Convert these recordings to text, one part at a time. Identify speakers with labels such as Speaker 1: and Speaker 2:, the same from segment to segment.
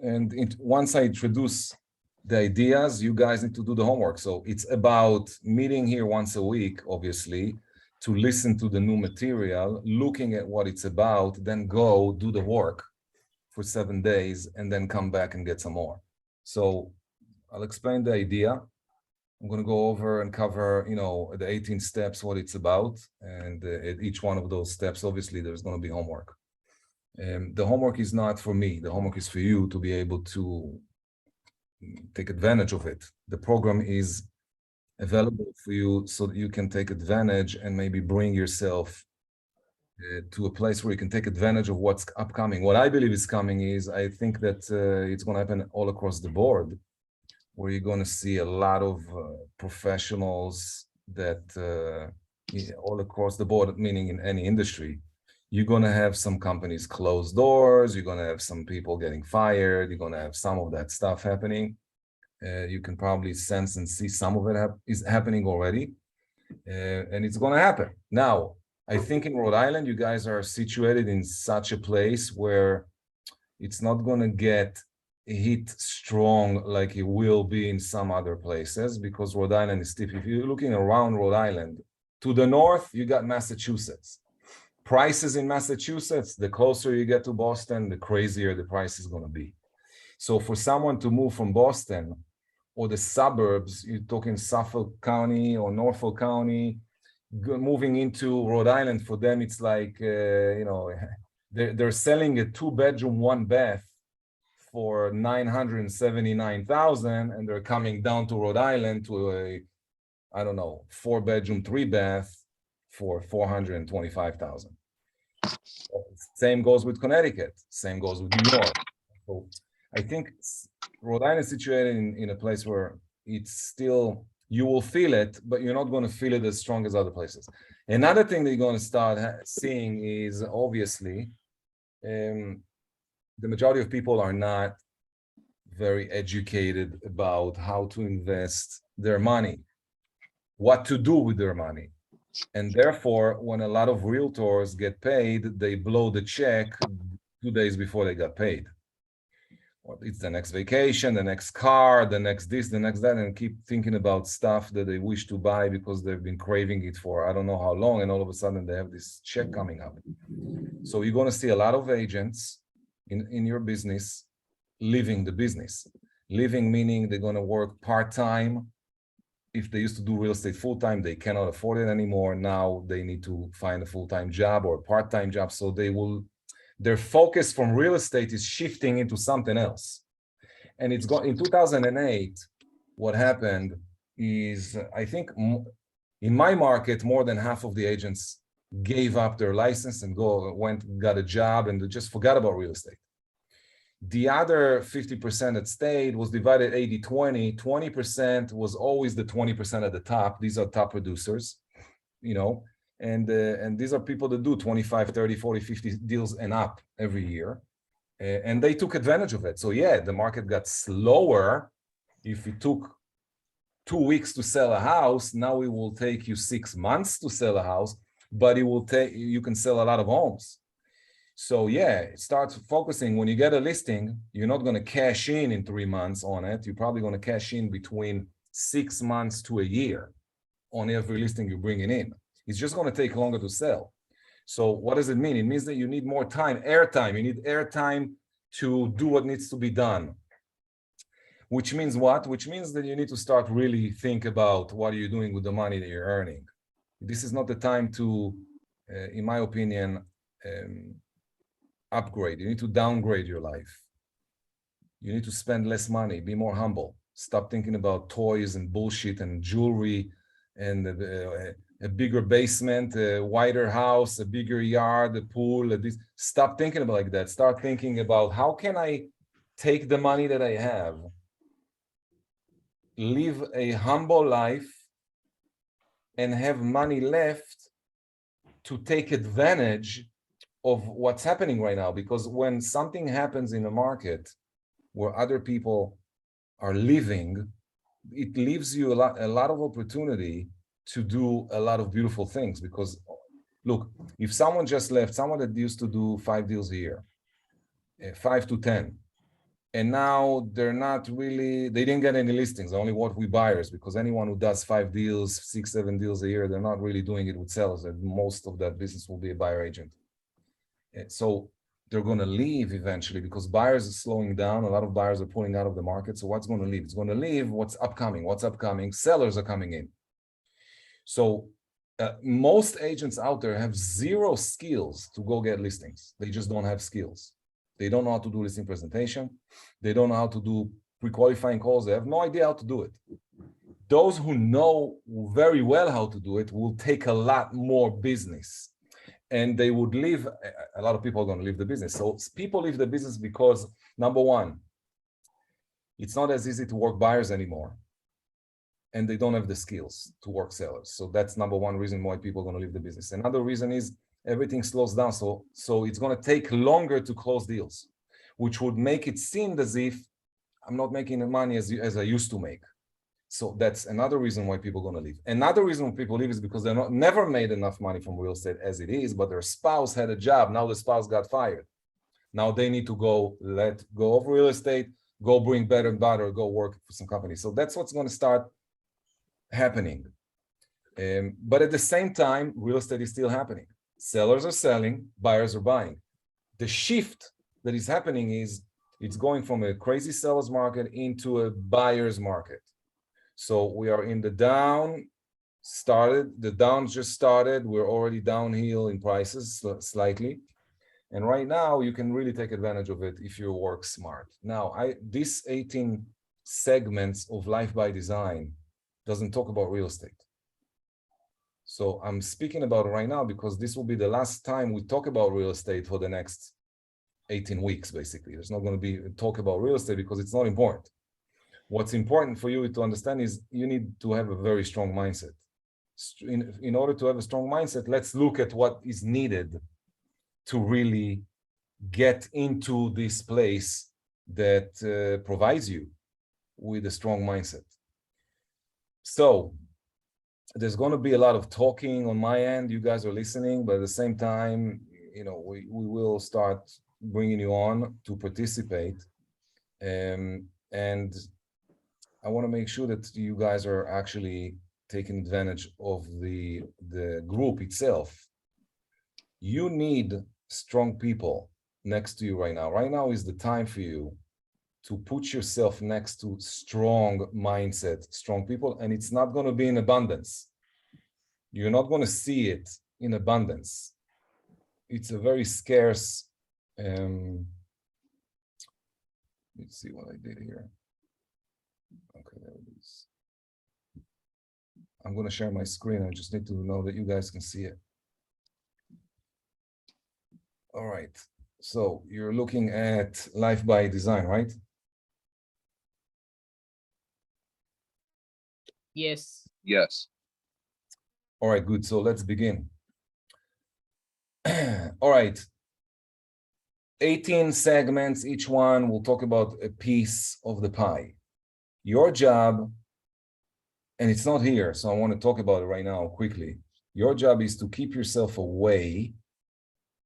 Speaker 1: And once I introduce the ideas, you guys need to do the homework. So it's about meeting here once a week, obviously, to listen to the new material, looking at what it's about, then go do the work for 7 days, and then come back and get some more. So I'll explain the idea. I'm going to go over and cover, the 18 steps, what it's about. And at each one of those steps, obviously, there's going to be homework. The homework is not for me. The homework is for you to be able to take advantage of it. The program is available for you so that you can take advantage and maybe bring yourself to a place where you can take advantage of what's upcoming. What I believe is coming is, I think that it's going to happen all across the board, where you're going to see a lot of professionals that all across the board, meaning in any industry, you're going to have some companies close doors, you're going to have some people getting fired, you're going to have some of that stuff happening. You can probably sense and see some of it is happening already, and it's going to happen. Now, I think in Rhode Island, you guys are situated in such a place where it's not going to get hit strong like it will be in some other places, because Rhode Island is steep. If you're looking around Rhode Island, to the north, you got Massachusetts. Prices in Massachusetts, the closer you get to Boston, the crazier the price is going to be. So for someone to move from Boston or the suburbs, you're talking Suffolk County or Norfolk County, moving into Rhode Island, for them, it's like, they're selling a 2-bedroom, 1-bath for $979,000, and they're coming down to Rhode Island to a, 4-bedroom, 3-bath for $425,000. Same goes with Connecticut. Same goes with New York. So I think Rhode Island is situated in a place where it's still, you will feel it, but you're not going to feel it as strong as other places. Another thing that you're going to start seeing is, obviously, the majority of people are not very educated about how to invest their money, what to do with their money. And therefore, when a lot of realtors get paid, they blow the check 2 days before they got paid. Or it's the next vacation, the next car, the next this, the next that, and keep thinking about stuff that they wish to buy because they've been craving it for I don't know how long, and all of a sudden they have this check coming up. So you're going to see a lot of agents in your business leaving the business. Leaving meaning they're going to work part-time. If they used to do real estate full-time, they cannot afford it anymore. Now they need to find a full-time job or a part-time job. So their focus from real estate is shifting into something else. And it's in 2008, what happened is, I think in my market, more than half of the agents gave up their license and got a job and just forgot about real estate. The other 50% that stayed was divided 80-20. 20% was always the 20% at the top. These are top producers, and these are people that do 25, 30, 40, 50 deals and up every year. And they took advantage of it. So yeah, the market got slower. If it took 2 weeks to sell a house, now it will take you 6 months to sell a house, but you can sell a lot of homes. So yeah, start focusing. When you get a listing, you're not going to cash in 3 months on it. You're probably going to cash in between 6 months to a year on every listing you're bringing in. It's just going to take longer to sell. So what does it mean? It means that you need more time, airtime. You need airtime to do what needs to be done. Which means what? Which means that you need to start really think about what are you doing with the money that you're earning. This is not the time to, in my opinion, upgrade. You need to downgrade your life. You need to spend less money, be more humble. Stop thinking about toys and bullshit and jewelry and a bigger basement, a wider house, a bigger yard, a pool. Stop thinking about like that. Start thinking about how can I take the money that I have, live a humble life, and have money left to take advantage of what's happening right now. Because when something happens in the market where other people are leaving, it leaves you a lot of opportunity to do a lot of beautiful things. Because look, if someone just left, someone that used to do 5 deals a year, 5 to 10, And now they didn't get any listings, only what we buyers, because anyone who does 5 deals, 6, 7 deals a year, they're not really doing it with sellers. And most of that business will be a buyer agent. So they're going to leave eventually because buyers are slowing down. A lot of buyers are pulling out of the market. So what's going to leave? It's going to leave what's upcoming. What's upcoming? Sellers are coming in. So most agents out there have zero skills to go get listings. They just don't have skills. They don't know how to do listing presentation. They don't know how to do pre-qualifying calls. They have no idea how to do it. Those who know very well how to do it will take a lot more business. And they would leave, a lot of people are going to leave the business. So people leave the business because, number one, it's not as easy to work buyers anymore. And they don't have the skills to work sellers. So that's number one reason why people are going to leave the business. Another reason is everything slows down. So it's going to take longer to close deals, which would make it seem as if I'm not making the money as I used to make. So that's another reason why people are going to leave. Another reason why people leave is because they're never made enough money from real estate as it is, but their spouse had a job. Now the spouse got fired. Now they need to let go of real estate, go bring better and better, go work for some company. So that's what's going to start happening. But at the same time, real estate is still happening. Sellers are selling, buyers are buying. The shift that is happening is it's going from a crazy seller's market into a buyer's market. So we are in the down the downs just started. We're already downhill in prices slightly. And right now you can really take advantage of it if you work smart. Now, this 18 segments of Life by Design doesn't talk about real estate. So I'm speaking about it right now because this will be the last time we talk about real estate for the next 18 weeks, basically. There's not going to be talk about real estate because it's not important. What's important for you to understand is you need to have a very strong mindset. In order to have a strong mindset, let's look at what is needed to really get into this place that provides you with a strong mindset. So there's going to be a lot of talking on my end. You guys are listening, but at the same time, we will start bringing you on to participate. And I want to make sure that you guys are actually taking advantage of the group itself. You need strong people next to you right now. Right now is the time for you to put yourself next to strong mindset, strong people, and it's not going to be in abundance. You're not going to see it in abundance. It's a very scarce, let's see what I did here. Okay, there it is. I'm going to share my screen. I just need to know that you guys can see it. All right. So you're looking at Life by Design, right?
Speaker 2: Yes.
Speaker 3: Yes.
Speaker 1: All right, good. So let's begin. All right. 18 segments, each one will talk about a piece of the pie. Your job, and it's not here, so I want to talk about it right now quickly. Your job is to keep yourself away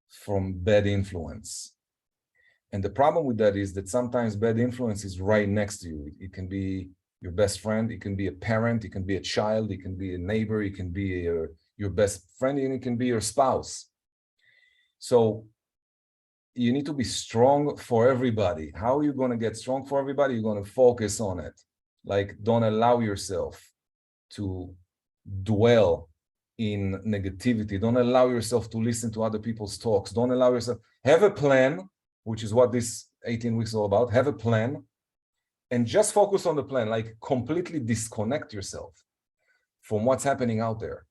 Speaker 1: from bad influence. And the problem with that is that sometimes bad influence is right next to you. It can be your best friend, it can be a parent, it can be a child, it can be a neighbor, it can be your best friend, and it can be your spouse. So you need to be strong for everybody. How are you going to get strong for everybody? You're going to focus on it. Like, don't allow yourself to dwell in negativity. Don't allow yourself to listen to other people's talks. Don't allow yourself, have a plan, which is what this 18 weeks is all about. Have a plan and just focus on the plan, like completely disconnect yourself from what's happening out there,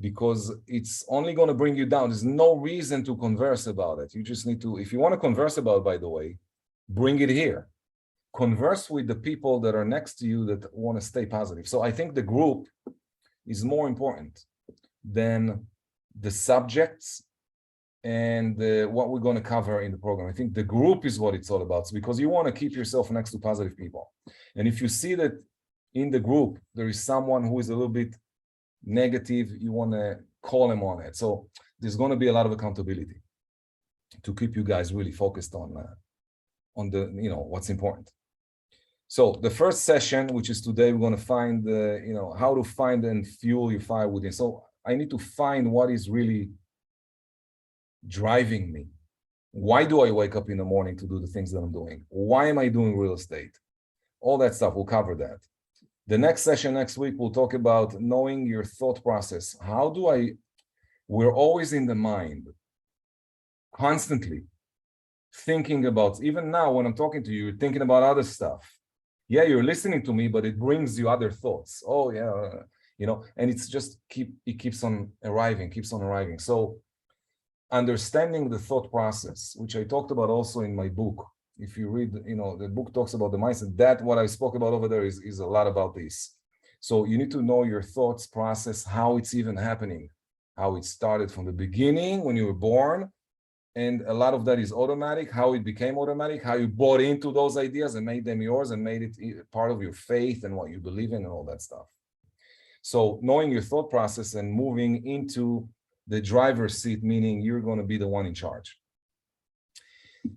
Speaker 1: because it's only going to bring you down. There's no reason to converse about it. You just need to, if you want to converse about it, by the way, bring it here. Converse with the people that are next to you that want to stay positive. So I think the group is more important than the subjects and what we're going to cover in the program. I think the group is what it's all about, because you want to keep yourself next to positive people. And if you see that in the group, there is someone who is a little bit negative, you want to call them on it. So there's going to be a lot of accountability to keep you guys really focused on on the, what's important. So the first session, which is today, we're going to find the, how to find and fuel your fire within. So I need to find what is really driving me. Why do I wake up in the morning to do the things that I'm doing? Why am I doing real estate? All that stuff, we'll cover that. The next session next week, we'll talk about knowing your thought process. We're always in the mind, constantly thinking about, even now when I'm talking to you, you're thinking about other stuff. Yeah, you're listening to me, but it brings you other thoughts. Oh yeah, and it's just it keeps on arriving. So understanding the thought process, which I talked about also in my book. If you read, the book talks about the mindset. That what I spoke about over there is a lot about this. So you need to know your thoughts process, how it's even happening, how it started from the beginning when you were born. And a lot of that is automatic, how it became automatic, how you bought into those ideas and made them yours and made it part of your faith and what you believe in and all that stuff. So knowing your thought process and moving into the driver's seat, meaning you're going to be the one in charge.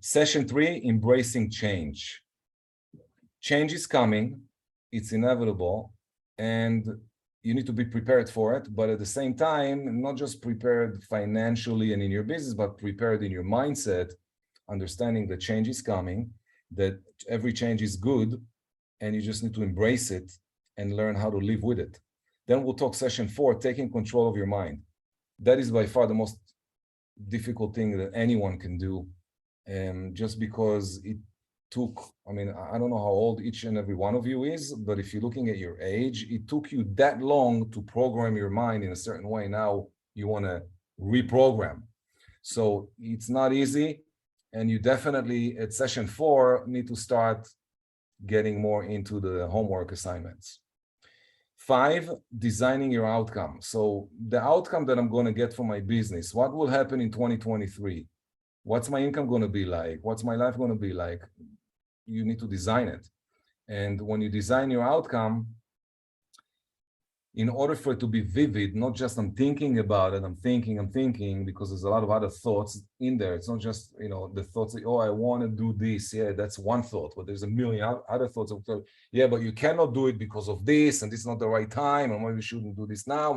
Speaker 1: Session 3, embracing change. Change is coming, it's inevitable, and you need to be prepared for it, but at the same time, not just prepared financially and in your business, but prepared in your mindset, understanding that change is coming, that every change is good, and you just need to embrace it and learn how to live with it. Then we'll talk session 4, taking control of your mind. That is by far the most difficult thing that anyone can do, just because it took, I don't know how old each and every one of you is, but if you're looking at your age, it took you that long to program your mind in a certain way. Now you want to reprogram. So it's not easy. And you definitely, at session 4, need to start getting more into the homework assignments. 5, designing your outcome. So the outcome that I'm going to get from my business, what will happen in 2023? What's my income going to be like? What's my life going to be like? You need to design it. And when you design your outcome, in order for it to be vivid, not just I'm thinking about it, I'm thinking, because there's a lot of other thoughts in there. It's not just, the thoughts that, I want to do this. Yeah, that's one thought, but there's a million other thoughts. Yeah, but you cannot do it because of this, and this is not the right time, and maybe we shouldn't do this now.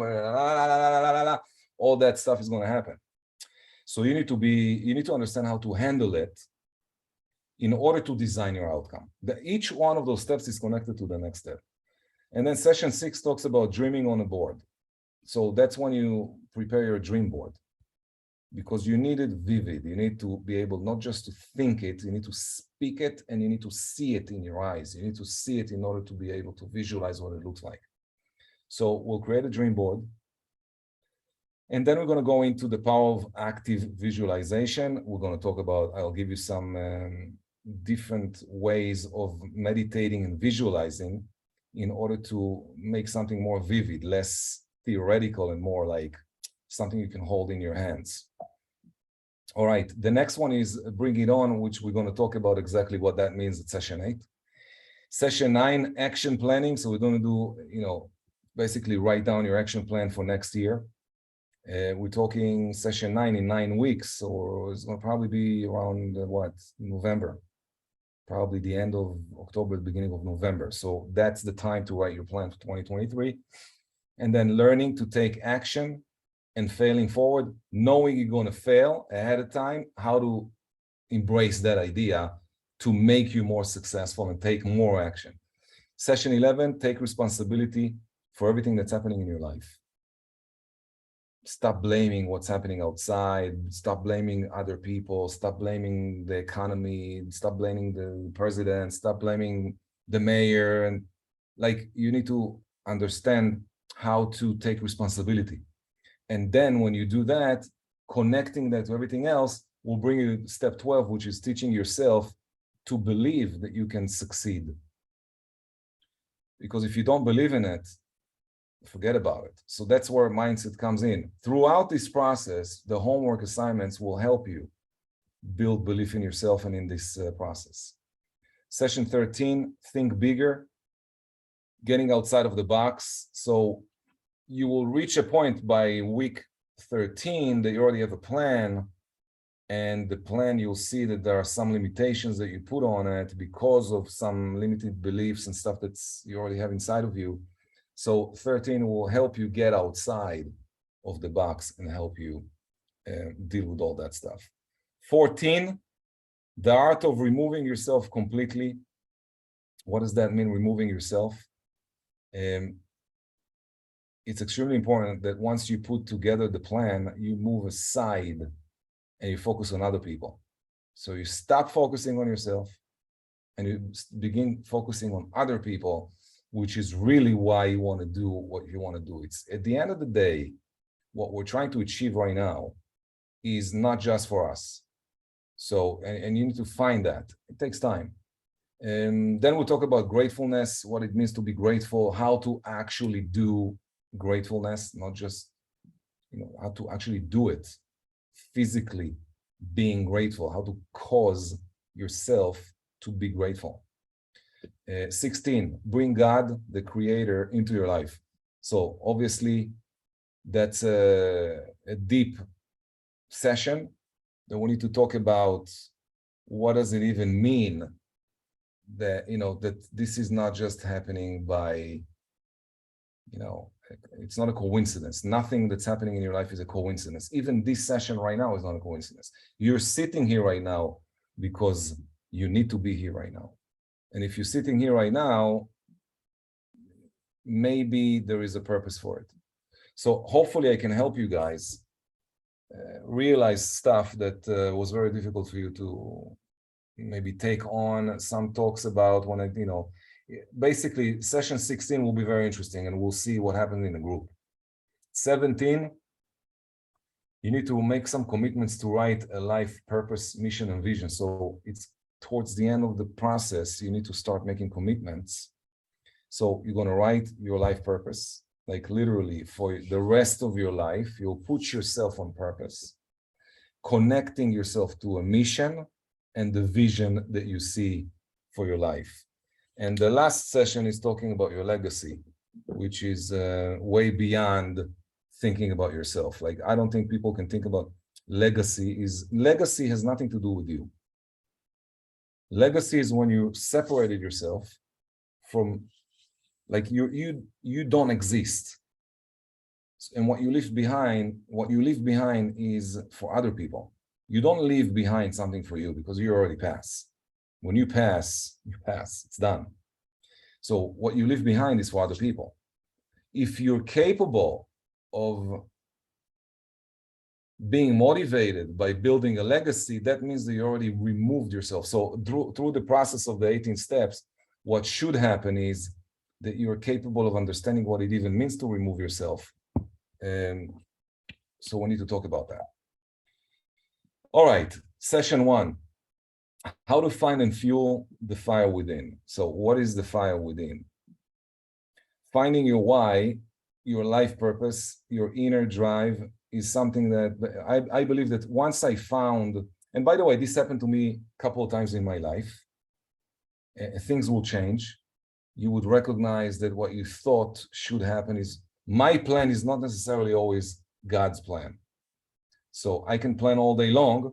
Speaker 1: All that stuff is going to happen. So you need to understand how to handle it in order to design your outcome. Each one of those steps is connected to the next step. And then session 6 talks about dreaming on a board. So that's when you prepare your dream board, because you need it vivid. You need to be able not just to think it, you need to speak it, and you need to see it in your eyes. You need to see it in order to be able to visualize what it looks like. So we'll create a dream board. And then we're going to go into the power of active visualization. We're going to talk about, I'll give you some different ways of meditating and visualizing in order to make something more vivid, less theoretical, and more like something you can hold in your hands. All right, the next one is Bring It On, which we're going to talk about exactly what that means at session 8. Session 9, action planning. So we're going to do, basically write down your action plan for next year. We're talking session 9 in 9 weeks, or it's going to probably be around November. Probably the end of October, the beginning of November. So that's the time to write your plan for 2023. And then learning to take action and failing forward, knowing you're going to fail ahead of time, how to embrace that idea to make you more successful and take more action. Session 11, take responsibility for everything that's happening in your life. Stop blaming what's happening outside. Stop blaming other people. Stop blaming the economy. Stop blaming the president. Stop blaming the mayor. And you need to understand how to take responsibility. And then when you do that, connecting that to everything else will bring you to step 12, which is teaching yourself to believe that you can succeed. Because if you don't believe in it, forget about it. So that's where mindset comes in. Throughout this process, the homework assignments will help you build belief in yourself and in this process. Session 13, think bigger, getting outside of the box. So you will reach a point by week 13 that you already have a plan, and the plan, you'll see that there are some limitations that you put on it because of some limited beliefs and stuff that's you already have inside of you. So 13 will help you get outside of the box and help you deal with all that stuff. 14, the art of removing yourself completely. What does that mean, removing yourself? It's extremely important that once you put together the plan, you move aside and you focus on other people. So you stop focusing on yourself and you begin focusing on other people, which is really why you want to do what you want to do. It's at the end of the day, what we're trying to achieve right now is not just for us. So, and you need to find that. It takes time. And then we'll talk about gratefulness, what it means to be grateful, how to actually do gratefulness, not just, how to actually do it. Physically being grateful, how to cause yourself to be grateful. 16, bring God, the creator, into your life. So obviously that's a deep session that we need to talk about. What does it even mean that, that this is not just happening by, it's not a coincidence. Nothing that's happening in your life is a coincidence. Even this session right now is not a coincidence. You're sitting here right now because you need to be here right now. And if you're sitting here right now, maybe there is a purpose for it. So hopefully I can help you guys realize stuff that was very difficult for you to maybe take on. Some talks about when basically session 16 will be very interesting and we'll see what happens in the group. 17, you need to make some commitments to write a life purpose, mission, and vision. So it's towards the end of the process, you need to start making commitments. So you're going to write your life purpose, like literally for the rest of your life. You'll put yourself on purpose, connecting yourself to a mission and the vision that you see for your life. And the last session is talking about your legacy, which is way beyond thinking about yourself. Like, I don't think people can think about legacy. Legacy has nothing to do with you. Legacy is when you separated yourself from, like, you don't exist. And what you leave behind is for other people. You don't leave behind something for you because you already pass. When you pass, it's done. So what you leave behind is for other people. If you're capable of being motivated by building a legacy, that means that you already removed yourself. So through the process of the 18 steps, what should happen is that you're capable of understanding what it even means to remove yourself. And so we need to talk about that. All right, session 1. How to find and fuel the fire within. So what is the fire within? Finding your why, your life purpose, your inner drive is something that I believe that once I found, and by the way, this happened to me a couple of times in my life, things will change. You would recognize that what you thought should happen is, my plan is not necessarily always God's plan. So I can plan all day long,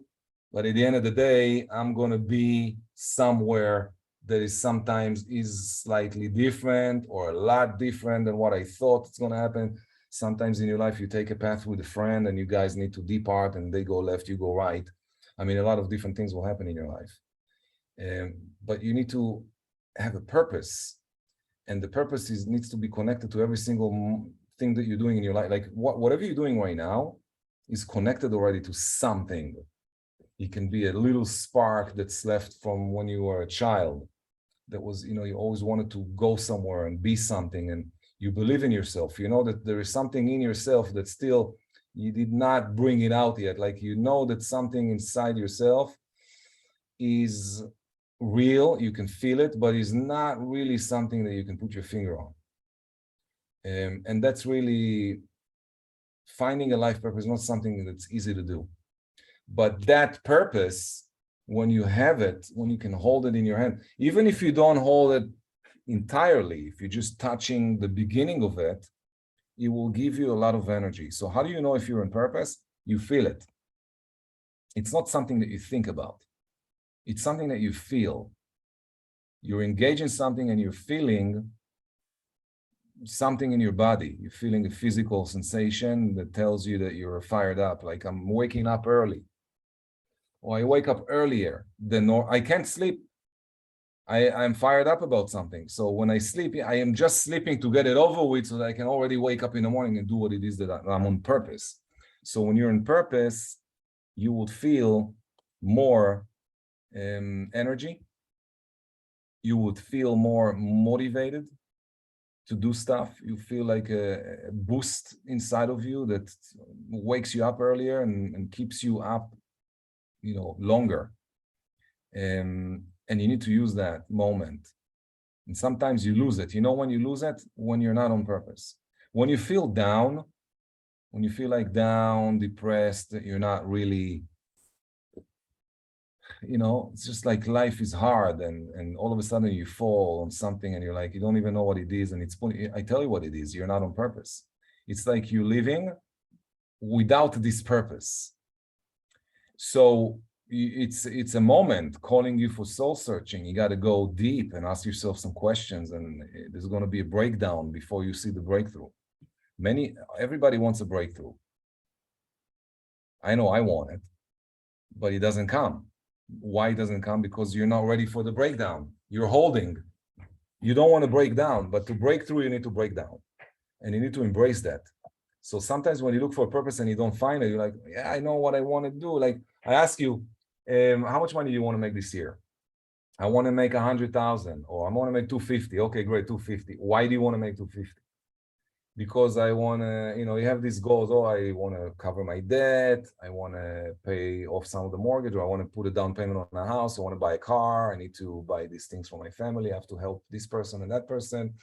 Speaker 1: but at the end of the day, I'm going to be somewhere that is sometimes slightly different or a lot different than what I thought it's going to happen. Sometimes in your life, you take a path with a friend and you guys need to depart and they go left, you go right. I mean, a lot of different things will happen in your life. But you need to have a purpose. And the purpose needs to be connected to every single thing that you're doing in your life. Like whatever you're doing right now is connected already to something. It can be a little spark that's left from when you were a child. That was, you always wanted to go somewhere and be something, and you believe in yourself. You know that there is something in yourself that still, you did not bring it out yet. Like, that something inside yourself is real, you can feel it, but it's not really something that you can put your finger on. And that's really, finding a life purpose is not something that's easy to do. But that purpose, when you have it, when you can hold it in your hand, even if you don't hold it entirely, if you're just touching the beginning of it, it will give you a lot of energy. So how do you know if you're on purpose? You feel it. It's not something that you think about. It's something that you feel. You're engaged in something and you're feeling something in your body. You're feeling a physical sensation that tells you that you're fired up, like I'm waking up early. Or I wake up earlier than I can't sleep. I'm fired up about something. So when I sleep, I am just sleeping to get it over with so that I can already wake up in the morning and do what it is that I'm on purpose. So when you're on purpose, you would feel more energy. You would feel more motivated to do stuff. You feel like a boost inside of you that wakes you up earlier and keeps you up, longer. And you need to use that moment. And sometimes you lose it. You know when you lose it? When you're not on purpose. When you feel down, when you feel like down, depressed, you're not really, it's just like life is hard and all of a sudden you fall on something and you're like, you don't even know what it is. And I tell you what it is, you're not on purpose. It's like you're living without this purpose. So it's a moment calling you for soul searching. You got to go deep and ask yourself some questions, and there's going to be a breakdown before you see the breakthrough. Everybody wants a breakthrough. I know I want it, but it doesn't come. Why it doesn't come? Because you're not ready for the breakdown. You're holding. You don't want to break down, but to break through, you need to break down, and you need to embrace that. So sometimes when you look for a purpose and you don't find it, you're like, yeah, I know what I want to do. Like I ask you, how much money do you want to make this year? I want to make 100,000, or I want to make 250. Okay, great, 250. Why do you want to make 250? Because I want to, you have these goals. Oh, I want to cover my debt. I want to pay off some of the mortgage, or I want to put a down payment on a house. I want to buy a car. I need to buy these things for my family. I have to help this person and that person.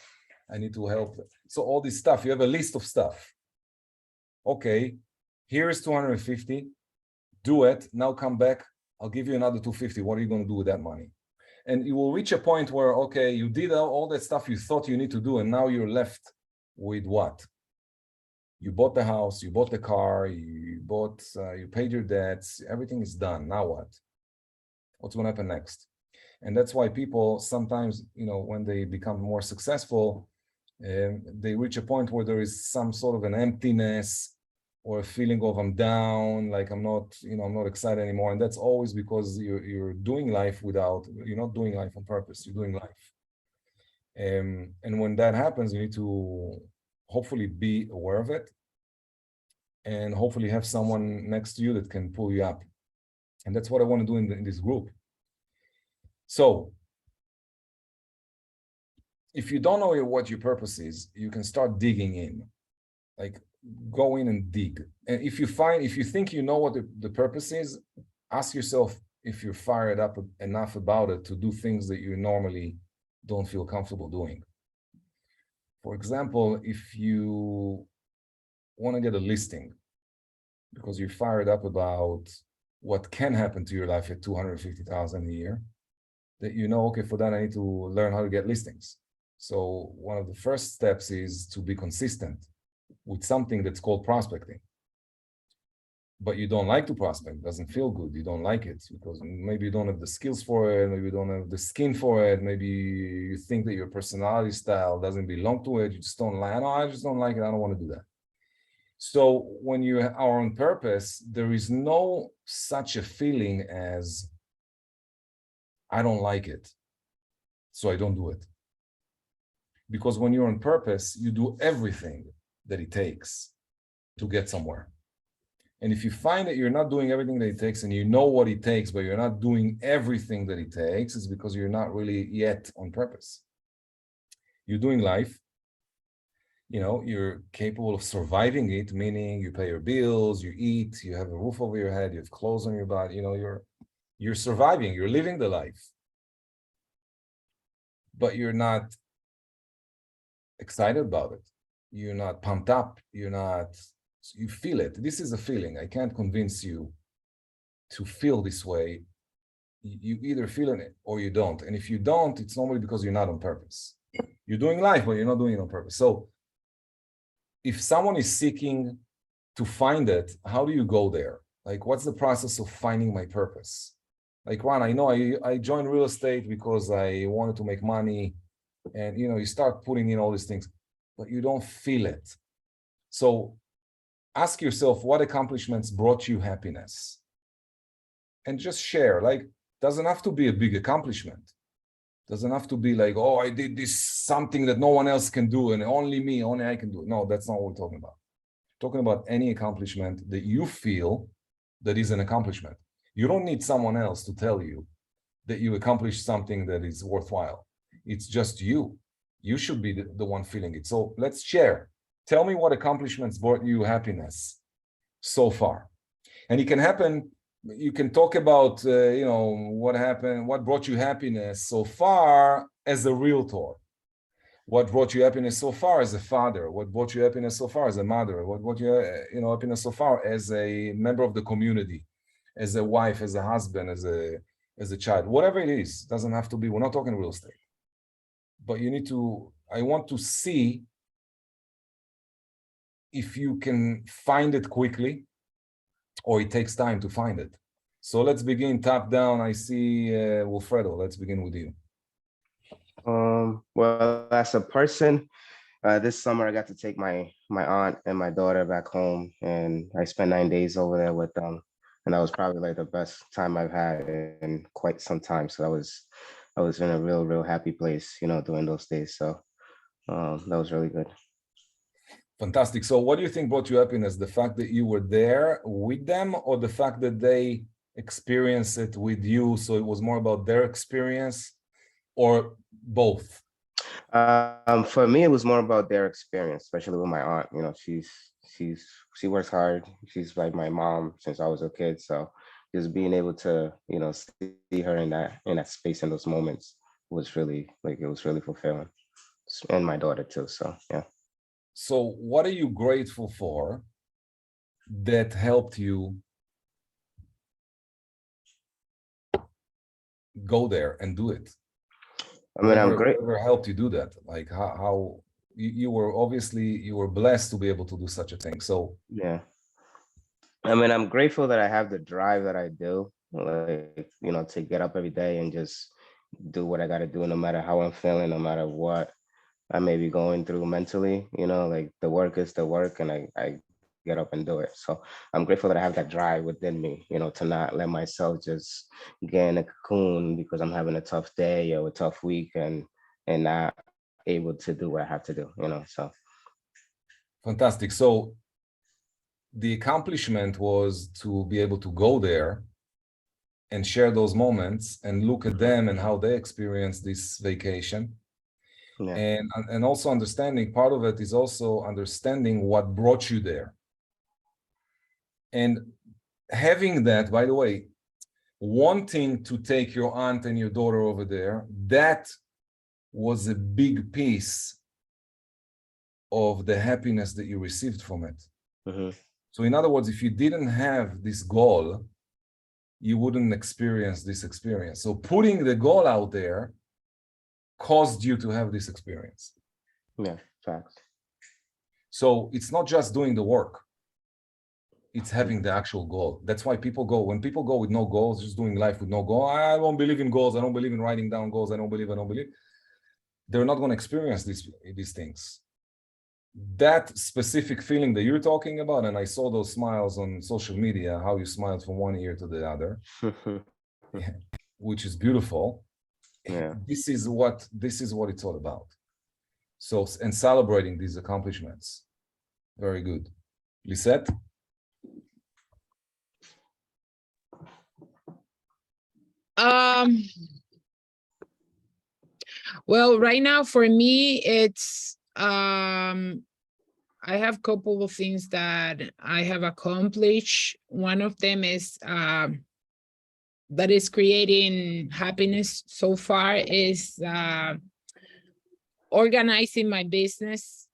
Speaker 1: I need to help. So all this stuff, you have a list of stuff. Okay, here is 250. Do it. Now come back. I'll give you another 250. What are you going to do with that money? And you will reach a point where, okay, you did all that stuff you thought you need to do, and now you're left with what? You bought the house, you bought the car, you paid your debts, everything is done. Now what? What's going to happen next? And that's why people sometimes, when they become more successful, they reach a point where there is some sort of an emptiness or a feeling of I'm down, like I'm not excited anymore. And that's always because you're doing life you're not doing life on purpose, you're doing life. And when that happens, you need to hopefully be aware of it and hopefully have someone next to you that can pull you up. And that's what I want to do in this group. So if you don't know what your purpose is, you can start digging in, like go in and dig. And if you think you know what the purpose is, ask yourself if you're fired up enough about it to do things that you normally don't feel comfortable doing. For example, if you want to get a listing because you're fired up about what can happen to your life at 250,000 a year, that okay, for that I need to learn how to get listings. So one of the first steps is to be consistent with something that's called prospecting. But you don't like to prospect, doesn't feel good, you don't like it because maybe you don't have the skills for it, maybe you don't have the skin for it, maybe you think that your personality style doesn't belong to it, you just don't like, I just don't like it, I don't want to do that. So when you are on purpose, there is no such a feeling as I don't like it, so I don't do it. Because when you're on purpose, you do everything that it takes to get somewhere. And if you find that you're not doing everything that it takes and you know what it takes, but you're not doing everything that it takes, it's because you're not really yet on purpose. You're doing life, you're capable of surviving it, meaning you pay your bills, you eat, you have a roof over your head, you have clothes on your body, you're surviving, you're living the life. But you're not excited about it. You're not pumped up. You feel it. This is a feeling. I can't convince you to feel this way. You either feel it or you don't. And if you don't, it's normally because you're not on purpose. You're doing life, but you're not doing it on purpose. So if someone is seeking to find it, how do you go there? Like, what's the process of finding my purpose? Like, Ron, I know I joined real estate because I wanted to make money, and you start putting in all these things, but you don't feel it. So ask yourself, what accomplishments brought you happiness? And just share. Like, doesn't have to be a big accomplishment. Doesn't have to be like, oh, I did this something that no one else can do and only I can do. No, that's not what we're talking about. We're talking about any accomplishment that you feel that is an accomplishment. You don't need someone else to tell you that you accomplished something that is worthwhile. It's just you. You should be the one feeling it. So let's share. Tell me what accomplishments brought you happiness so far. And it can happen. You can talk about, what happened, what brought you happiness so far as a realtor. What brought you happiness so far as a father? What brought you happiness so far as a mother? What brought you, happiness so far as a member of the community, as a wife, as a husband, as a child? Whatever it is, doesn't have to be. We're not talking real estate, but I want to see if you can find it quickly, or it takes time to find it. So let's begin top down. I see Wilfredo. Let's begin with you.
Speaker 2: Well, as a person, this summer I got to take my aunt and my daughter back home, and I spent 9 days over there with them, and that was probably like the best time I've had in quite some time. So I was in a real happy place, during those days. So that was really good.
Speaker 1: Fantastic. So what do you think brought you happiness? The fact that you were there with them, or the fact that they experienced it with you? So it was more about their experience, or both?
Speaker 2: For me, it was more about their experience, especially with my aunt. She works hard. She's like my mom since I was a kid. So just being able to, see her in that space, in those moments, was really fulfilling. And my daughter too. So yeah.
Speaker 1: So what are you grateful for that helped you go there and do it?
Speaker 2: I mean, I'm great.
Speaker 1: Whatever helped you do that? Like how you were blessed to be able to do such a thing. So
Speaker 2: Yeah. I mean, I'm grateful that I have the drive that I do, like, to get up every day and just do what I got to do, no matter how I'm feeling, no matter what I may be going through mentally, like the work is the work, and I get up and do it. So I'm grateful that I have that drive within me, to not let myself just get in a cocoon because I'm having a tough day or a tough week, and not able to do what I have to do, so.
Speaker 1: fantastic. So the accomplishment was to be able to go there and share those moments and look at them and how they experience this vacation.
Speaker 2: Yeah.
Speaker 1: And also understanding, part of it is also understanding what brought you there. And having that, by the way, wanting to take your aunt and your daughter over there, that was a big piece of the happiness that you received from it.
Speaker 2: Mm-hmm.
Speaker 1: So in other words, if you didn't have this goal, you wouldn't experience this experience. So putting the goal out there caused you to have this experience.
Speaker 2: Yeah, facts.
Speaker 1: So it's not just doing the work, it's having the actual goal. That's why when people go with no goals, just doing life with no goal, I don't believe in goals, I don't believe in writing down goals, I don't believe, they're not going to experience these things. That specific feeling that you're talking about, and I saw those smiles on social media, how you smiled from one ear to the other, which is beautiful.
Speaker 2: Yeah.
Speaker 1: This is what it's all about. So, and celebrating these accomplishments. Very good. Lisette?
Speaker 3: Well, right now for me, it's I have a couple of things that I have accomplished. One of them is that is creating happiness so far is organizing my business,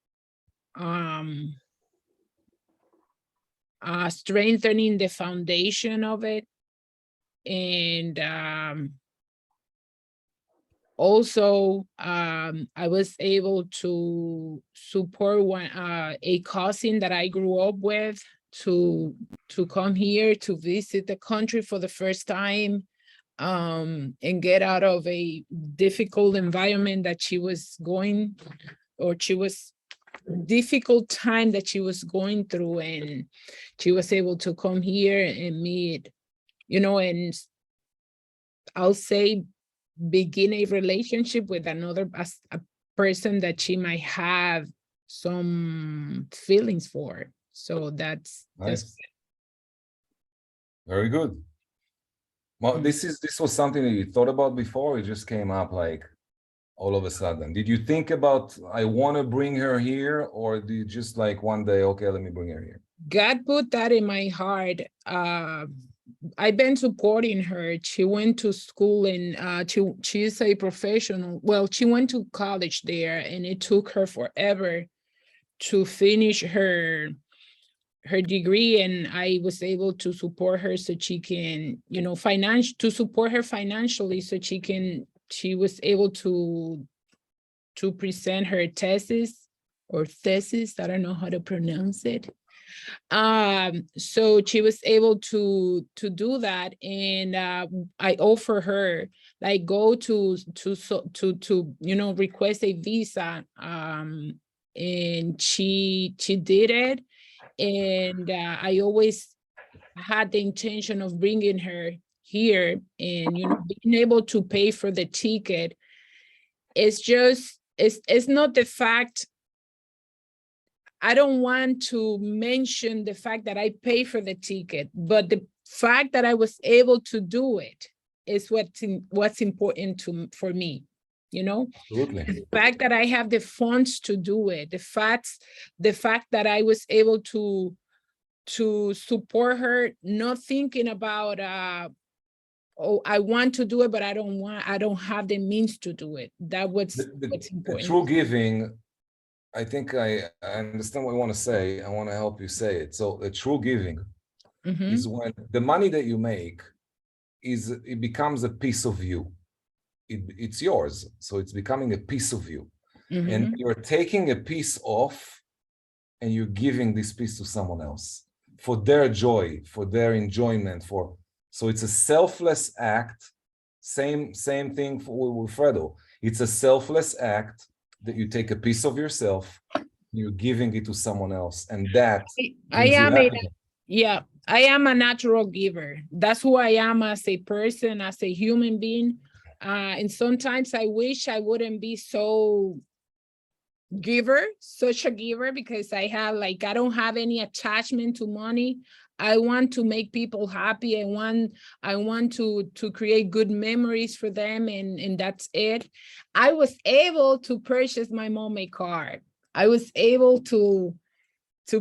Speaker 3: strengthening the foundation of it, and also I was able to support a cousin that I grew up with to come here to visit the country for the first time, and get out of a difficult environment that she was going, or difficult time that she was going through, and she was able to come here and meet, and I'll say begin a relationship with a person that she might have some feelings for. So that's
Speaker 1: Nice. Very good. Well, this was something that you thought about before. It just came up like all of a sudden. Did you think about, I want to bring her here, or do you just like one day, okay, let me bring her here?
Speaker 3: God put that in my heart. I've been supporting her. She went to school, and she is a professional. Well, she went to college there, and it took her forever to finish her degree, and I was able to support her so she can, support her financially so she was able to present her thesis. I don't know how to pronounce it. So she was able to do that, and I offer her like go to request a visa, and she did it, and I always had the intention of bringing her here, and being able to pay for the ticket. It's just it's not the fact. I don't want to mention the fact that I pay for the ticket, but the fact that I was able to do it is what's important for me,
Speaker 1: Absolutely.
Speaker 3: The fact that I have the funds to do it, the fact that I was able to support her, not thinking about oh, I want to do it, but I don't have the means to do it. What's important.
Speaker 1: The true giving, I think I understand what you want to say. I want to help you say it. So the true giving is when the money that you make it becomes a piece of you. It's yours. So it's becoming a piece of you. And you're taking a piece off and you're giving this piece to someone else for their joy, for their enjoyment, so it's a selfless act. Same thing with Fredo. It's a selfless act that you take a piece of yourself, you're giving it to someone else, and that
Speaker 3: I am a natural giver. That's who I am as a person, as a human being. And sometimes I wish I wouldn't be such a giver, because I don't have any attachment to money. I want to make people happy. I want to create good memories for them, and that's it. I was able to purchase my mom a car. I was able to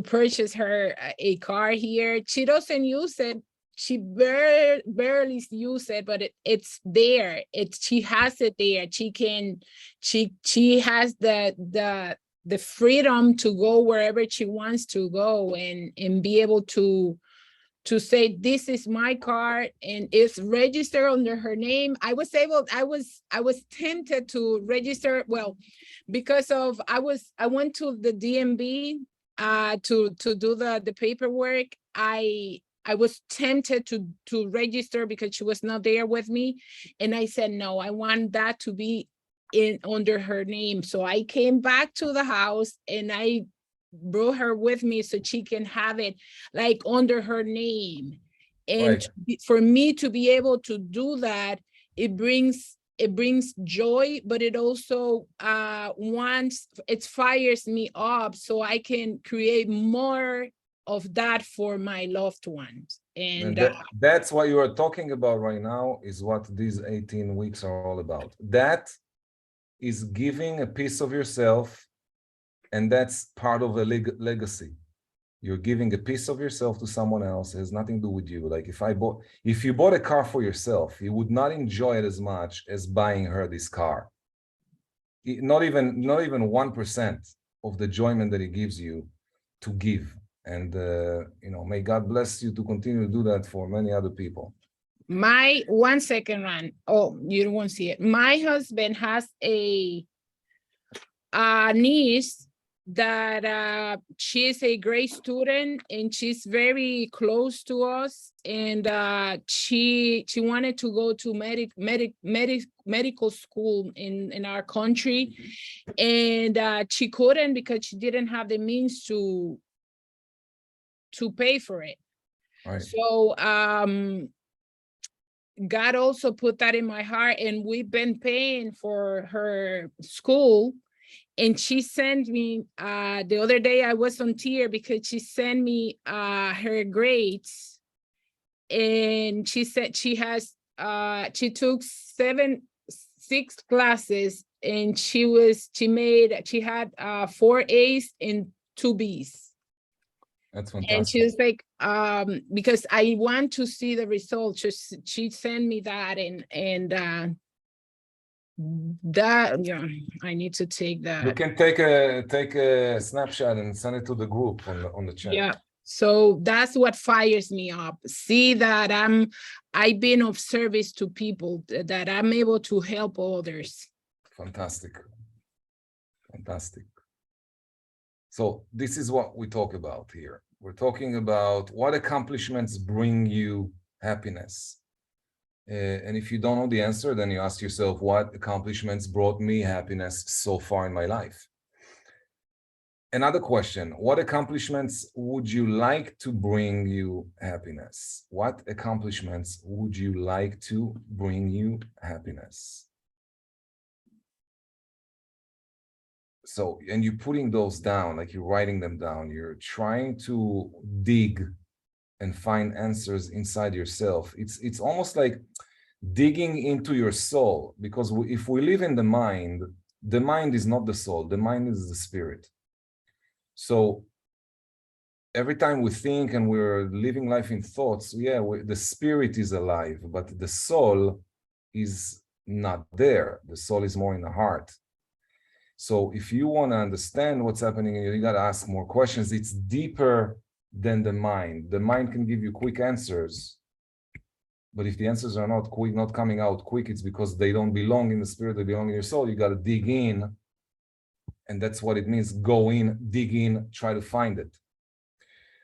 Speaker 3: purchase her a car here. She doesn't use it. She barely use it, but it's there. She has it there. She has the freedom to go wherever she wants to go, and be able to say, this is my car, and it's registered under her name. I was tempted to register, well, because of I went to the DMV to do the paperwork. I was tempted to register because she was not there with me, and I said no, I want that to be under her name. So I came back to the house and I brought her with me so she can have it like under her name. And for me to be able to do that, it brings joy, but it also it fires me up so I can create more of that for my loved ones. And
Speaker 1: that's what you are talking about right now, is what these 18 weeks are all about. That is giving a piece of yourself, and that's part of a legacy. You're giving a piece of yourself to someone else. It has nothing to do with you. Like if you bought a car for yourself, you would not enjoy it as much as buying her this car. Not even 1% of the enjoyment that it gives you to give. And may God bless you to continue to do that for many other people.
Speaker 3: My 1 second, Ron. Oh, you won't see it. My husband has a niece that she's a great student and she's very close to us, and she wanted to go to medical school in our country, and she couldn't because she didn't have the means to pay for it.
Speaker 1: Right.
Speaker 3: So God also put that in my heart, and we've been paying for her school. And she sent me, the other day I was on tear because she sent me her grades. And she said she has, she took 6 classes, and she had 4 A's and 2 B's.
Speaker 1: That's
Speaker 3: And
Speaker 1: fantastic.
Speaker 3: she was like, because I want to see the results. She sent me that, and that, yeah, I need to take
Speaker 1: You
Speaker 3: that.
Speaker 1: can take a snapshot and send it to the group on the chat.
Speaker 3: Yeah. So that's what fires me up. See that I've been of service to people, that I'm able to help others.
Speaker 1: Fantastic. Fantastic. So this is what we talk about here. We're talking about what accomplishments bring you happiness. And if you don't know the answer, then you ask yourself, what accomplishments brought me happiness so far in my life? Another question, what accomplishments would you like to bring you happiness? What accomplishments would you like to bring you happiness? So, and you're putting those down, like you're writing them down, you're trying to dig and find answers inside yourself. It's almost like digging into your soul, because if we live in the mind is not the soul, the mind is the spirit. So every time we think and we're living life in thoughts, yeah, the spirit is alive, but the soul is not there. The soul is more in the heart. So if you want to understand what's happening, you got to ask more questions. It's deeper than the mind. The mind can give you quick answers, but if the answers are not quick, not coming out quick, it's because they don't belong in the spirit, they belong in your soul. You got to dig in, and that's what it means. Go in, dig in, try to find it.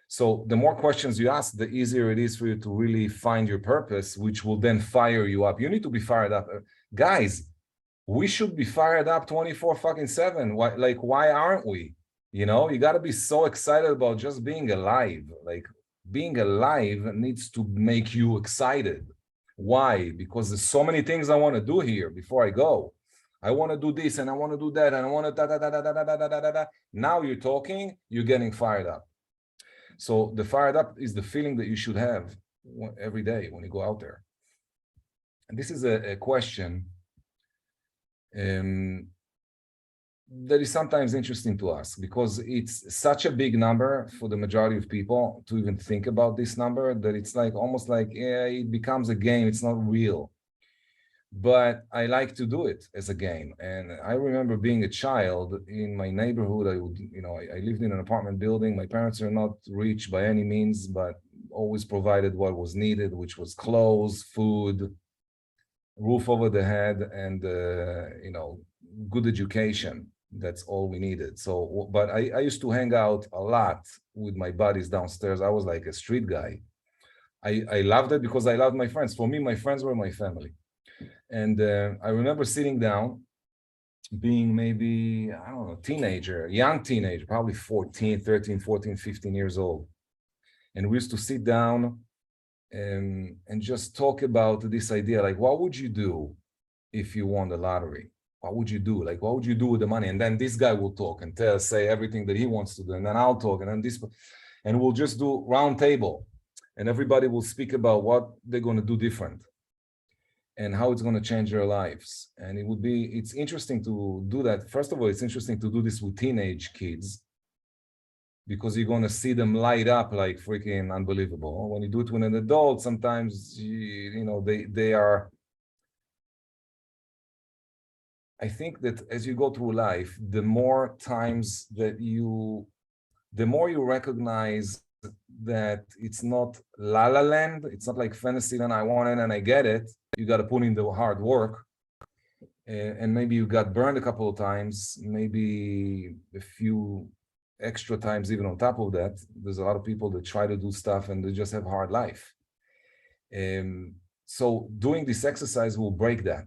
Speaker 1: So the more questions you ask, the easier it is for you to really find your purpose, which will then fire you up. You need to be fired up. Guys, we should be fired up 24/7. Why aren't we? You know, you got to be so excited about just being alive. Like, being alive needs to make you excited. Why? Because there's so many things I want to do here before I go. I want to do this and I want to do that and I want to da da da da da da da da da. Now you're talking, you're getting fired up. So the fired up is the feeling that you should have every day when you go out there. And this is a question that is sometimes interesting to ask, because it's such a big number for the majority of people to even think about this number, that it's like almost like, yeah, it becomes a game. It's not real. But I like to do it as a game. And I remember being a child in my neighborhood. I lived in an apartment building. My parents are not rich by any means, but always provided what was needed, which was clothes, food, roof over the head, and good education. That's all we needed. So, but I used to hang out a lot with my buddies downstairs. I was like a street guy. I loved it because I loved my friends. For me, my friends were my family. And I remember sitting down, being maybe, I don't know, young teenager, probably 13, 14, 15 years old. And we used to sit down and just talk about this idea, like, what would you do if you won the lottery? What would you do? Like, what would you do with the money? And then this guy will talk and say everything that he wants to do. And then I'll talk, and then this, and we'll just do round table. And everybody will speak about what they're going to do different and how it's going to change their lives. And it's interesting to do that. First of all, it's interesting to do this with teenage kids, because you're going to see them light up like freaking unbelievable. When you do it with an adult, sometimes, they are, I think that as you go through life, the more you recognize that it's not la la land, it's not like fantasy land, I want it and I get it. You got to put in the hard work. and maybe you got burned a couple of times, maybe a few extra times even on top of that. There's a lot of people that try to do stuff and they just have a hard life. So doing this exercise will break that.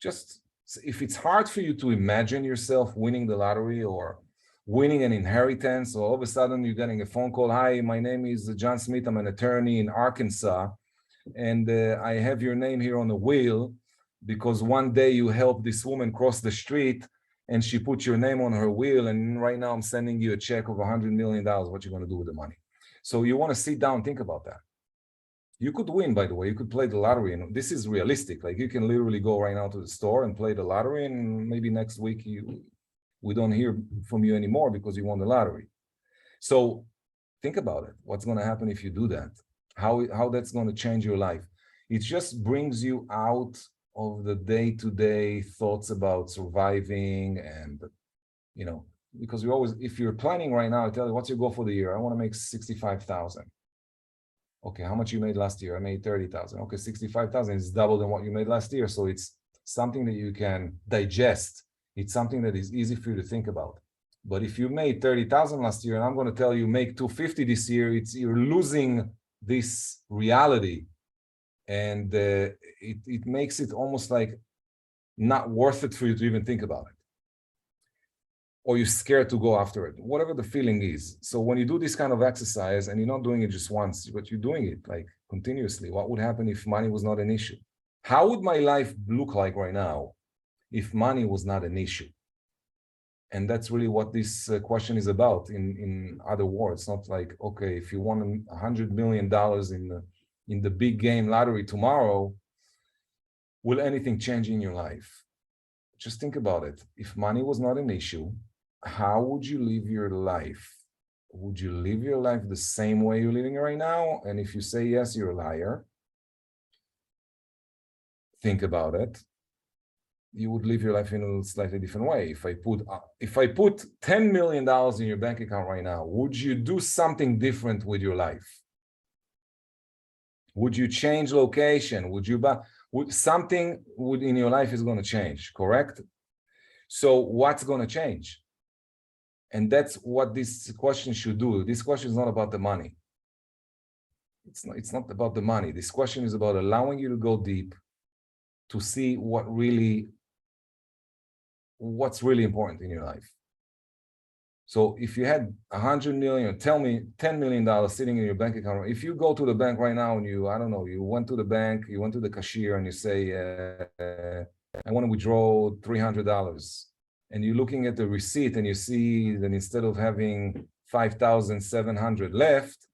Speaker 1: Just if it's hard for you to imagine yourself winning the lottery or winning an inheritance, or all of a sudden you're getting a phone call, hi, my name is John Smith, I'm an attorney in Arkansas, and I have your name here on the will because one day you helped this woman cross the street and she put your name on her will, and right now I'm sending you a check of $100 million. What you going to do with the money? So you want to sit down, think about that. You could win, by the way. You could play the lottery, and this is realistic. Like you can literally go right now to the store and play the lottery, and maybe next week we don't hear from you anymore because you won the lottery. So think about it. What's going to happen if you do that? How that's going to change your life? It just brings you out of the day-to-day thoughts about surviving, and because we always, if you're planning right now, I tell you, what's your goal for the year? I want to make 65,000. Okay, how much you made last year? I made 30,000. Okay, 65,000 is double than what you made last year. So it's something that you can digest. It's something that is easy for you to think about. But if you made 30,000 last year, and I'm going to tell you make 250 this year, you're losing this reality. And it makes it almost like not worth it for you to even think about it. Or you're scared to go after it, whatever the feeling is. So when you do this kind of exercise, and you're not doing it just once, but you're doing it like continuously, what would happen if money was not an issue? How would my life look like right now if money was not an issue? And that's really what this question is about. In other words, not like, okay, if you won $100 million in the big game lottery tomorrow, will anything change in your life? Just think about it. If money was not an issue, how would you live your life? Would you live your life the same way you're living right now? And if you say yes, you're a liar. Think about it. You would live your life in a slightly different way. If I put $10 million in your bank account right now, would you do something different with your life? Would you change location? Would you buy? Something in your life is going to change, correct? So what's going to change? And that's what this question should do. This question is not about the money. It's not about the money. This question is about allowing you to go deep to see what's really important in your life. So if you had 100 million, $10 million sitting in your bank account, if you go to the bank right now and you went to the bank, you went to the cashier and you say, I want to withdraw $300. And you're looking at the receipt and you see that instead of having 5,700 left,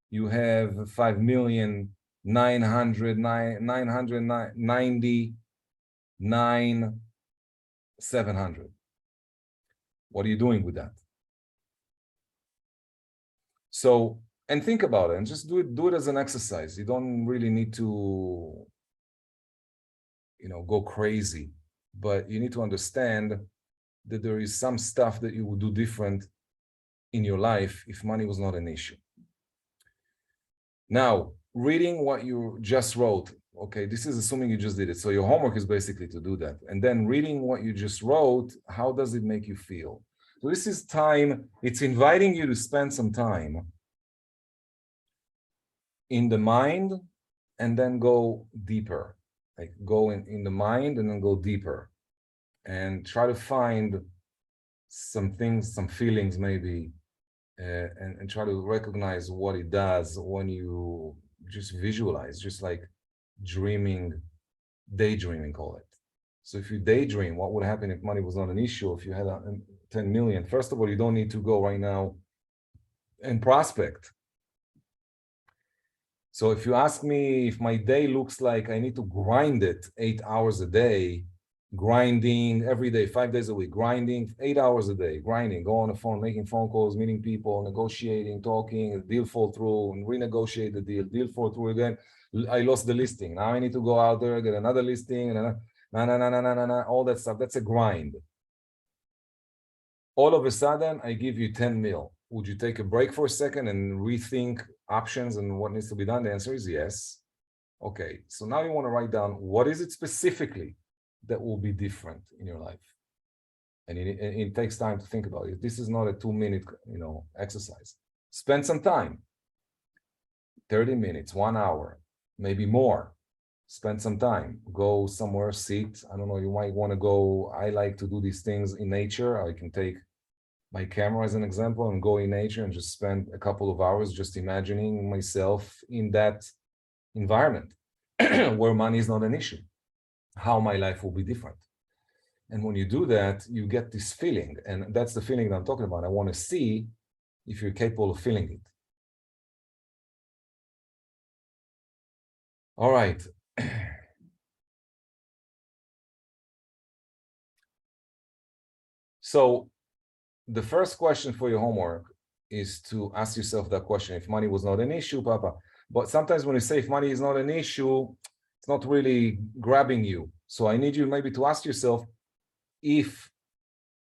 Speaker 1: you have 5,999,700. What are you doing with that? So, and think about it and just do it as an exercise. You don't really need to, go crazy, but you need to understand that there is some stuff that you would do different in your life if money was not an issue. Now, reading what you just wrote, okay, this is assuming you just did it. So your homework is basically to do that. And then reading what you just wrote, how does it make you feel? So this is time, it's inviting you to spend some time in the mind and then go deeper. Like go in the mind and then go deeper. And try to find some things, some feelings maybe, and try to recognize what it does when you just visualize, just like daydreaming, call it. So if you daydream, what would happen if money was not an issue? If you had 10 million, first of all, you don't need to go right now and prospect. So if you ask me if my day looks like I need to grind it 8 hours a day, grinding every day, 5 days a week, grinding 8 hours a day, grinding, go on the phone, making phone calls, meeting people, negotiating, talking, a deal fall through, and renegotiate the deal fall through again. I lost the listing. Now I need to go out there, get another listing, and all that stuff. That's a grind. All of a sudden, I give you 10 mil. Would you take a break for a second and rethink options and what needs to be done? The answer is yes. Okay, so now you want to write down what is it specifically that will be different in your life? And it takes time to think about it. This is not a 2-minute, exercise. Spend some time, 30 minutes, 1 hour, maybe more. Spend some time, go somewhere, sit. I don't know, you might want to go. I like to do these things in nature. I can take my camera as an example and go in nature and just spend a couple of hours just imagining myself in that environment where money is not an issue, how my life will be different. And when you do that, you get this feeling, and that's the feeling that I'm talking about. I want to see if you're capable of feeling it. All right. So the first question for your homework is to ask yourself that question. If money was not an issue, Papa. But sometimes when you say if money is not an issue, it's not really grabbing you. So I need you maybe to ask yourself, if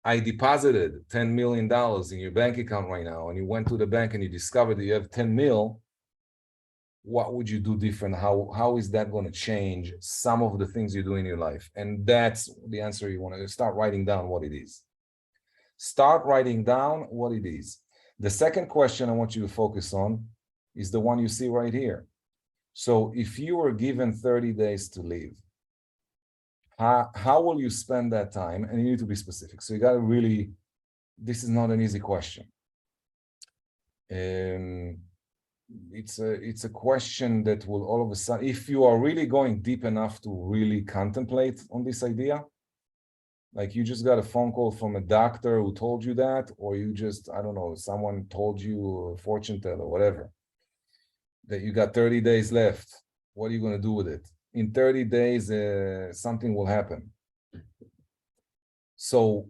Speaker 1: I deposited $10 million in your bank account right now, and you went to the bank and you discovered that you have 10 mil, what would you do different? How is that going to change some of the things you do in your life? And that's the answer. You want to start writing down what it is. Start writing down what it is. The second question I want you to focus on is the one you see right here. So if you were given 30 days to live, how will you spend that time? And you need to be specific. So you got to really, this is not an easy question. It's a question that will all of a sudden, if you are really going deep enough to really contemplate on this idea, like you just got a phone call from a doctor who told you that, or you just, I don't know, someone told you, a fortune teller, whatever, that you got 30 days left. What are you going to do with it? In 30 days, something will happen. So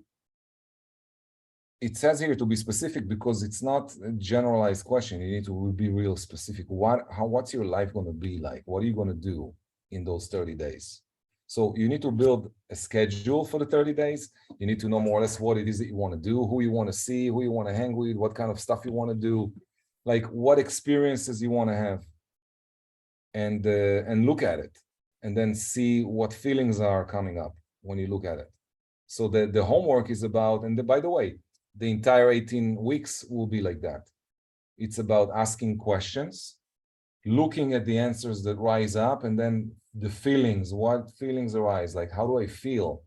Speaker 1: it says here to be specific because it's not a generalized question. You need to be real specific. What's your life going to be like? What are you going to do in those 30 days? So you need to build a schedule for the 30 days. You need to know more or less what it is that you want to do, who you want to see, who you want to hang with, what kind of stuff you want to do, like what experiences you want to have, and look at it, and then see what feelings are coming up when you look at it. So the homework is about, and by the way, the entire 18 weeks will be like that. It's about asking questions, looking at the answers that rise up, and then the feelings, what feelings arise, like how do I feel